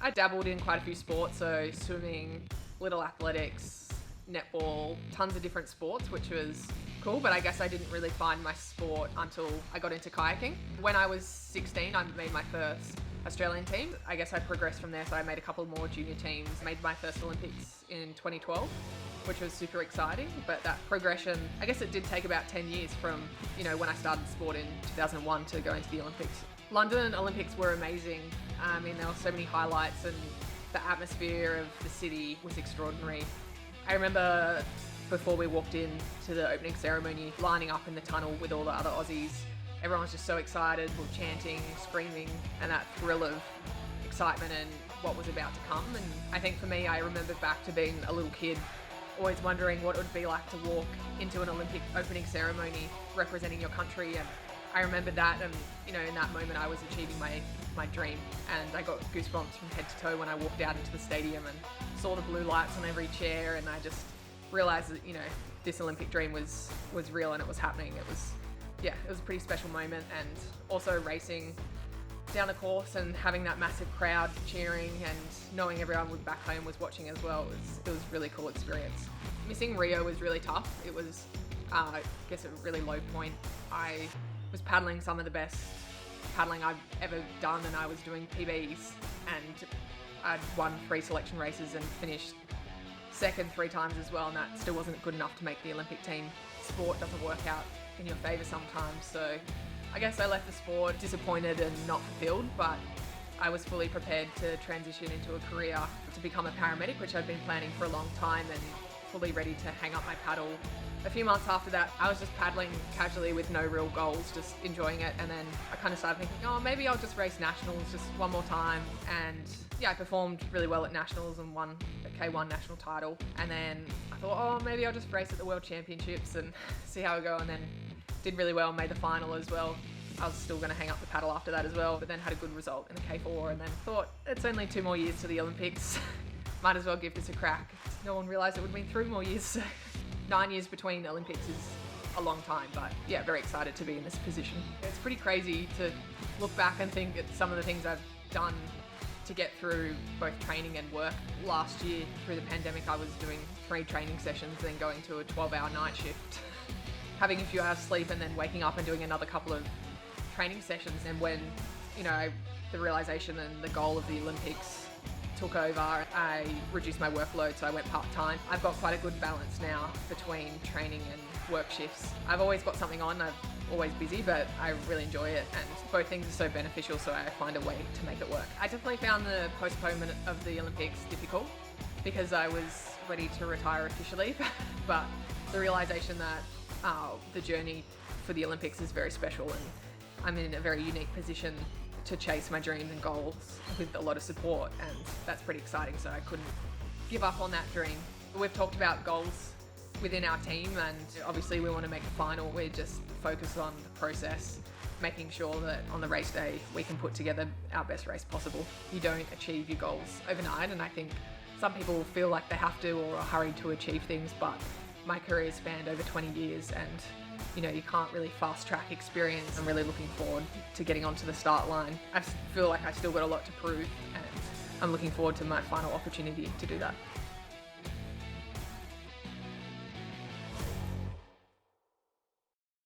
I dabbled in quite a few sports, so swimming, little athletics, netball, tons of different sports, which was cool, but I guess I didn't really find my sport until I got into kayaking. When I was 16, I made my first Australian team. I guess I progressed from there, so I made a couple more junior teams, made my first Olympics in 2012, which was super exciting. But that progression, I guess it did take about 10 years from, when I started sport in 2001 to go into the Olympics. London Olympics were amazing. There were so many highlights, and the atmosphere of the city was extraordinary. I remember before we walked in to the opening ceremony, lining up in the tunnel with all the other Aussies. Everyone was just so excited, we were chanting, screaming, and that thrill of excitement and what was about to come. And I think for me, I remember back to being a little kid, always wondering what it would be like to walk into an Olympic opening ceremony representing your country. And I remembered that, and in that moment I was achieving my dream, and I got goosebumps from head to toe when I walked out into the stadium and saw the blue lights on every chair, and I just realised that this Olympic dream was real and it was happening. It was a pretty special moment. And also racing down the course and having that massive crowd cheering and knowing everyone back home was watching as well, it was a really cool experience. Missing Rio was really tough. It was I guess a really low point. I was paddling some of the best paddling I've ever done, and I was doing PBs, and I'd won 3 selection races and finished second 3 times as well, and that still wasn't good enough to make the Olympic team. Sport doesn't work out in your favour sometimes, so I guess I left the sport disappointed and not fulfilled, but I was fully prepared to transition into a career to become a paramedic, which I'd been planning for a long time, and fully ready to hang up my paddle. A few months after that, I was just paddling casually with no real goals, just enjoying it, and then I kind of started thinking, maybe I'll just race nationals just one more time. And I performed really well at nationals and won a K1 national title, and then I thought, maybe I'll just race at the World Championships and see how I go, and then did really well, made the final as well. I was still going to hang up the paddle after that as well, but then had a good result in the K4, and then thought, it's only 2 more years to the Olympics, might as well give this a crack. No one realised it would have been 3 more years. 9 years between Olympics is a long time, but very excited to be in this position. It's pretty crazy to look back and think at some of the things I've done to get through both training and work. Last year, through the pandemic, I was doing 3 training sessions, then going to a 12-hour night shift, having a few hours sleep, and then waking up and doing another couple of training sessions. And when, the realisation and the goal of the Olympics took over, I reduced my workload, so I went part-time. I've got quite a good balance now between training and work shifts. I've always got something on, I'm always busy, but I really enjoy it, and both things are so beneficial, so I find a way to make it work. I definitely found the postponement of the Olympics difficult because I was ready to retire officially, but the realisation that the journey for the Olympics is very special, and I'm in a very unique position to chase my dreams and goals with a lot of support, and that's pretty exciting, so I couldn't give up on that dream. We've talked about goals within our team, and obviously we want to make a final. We're just focused on the process, making sure that on the race day we can put together our best race possible. You don't achieve your goals overnight, and I think some people feel like they have to or are hurried to achieve things, but my career spanned over 20 years, and you can't really fast track experience. I'm really looking forward to getting onto the start line. I feel like I still got a lot to prove, and I'm looking forward to my final opportunity to do that.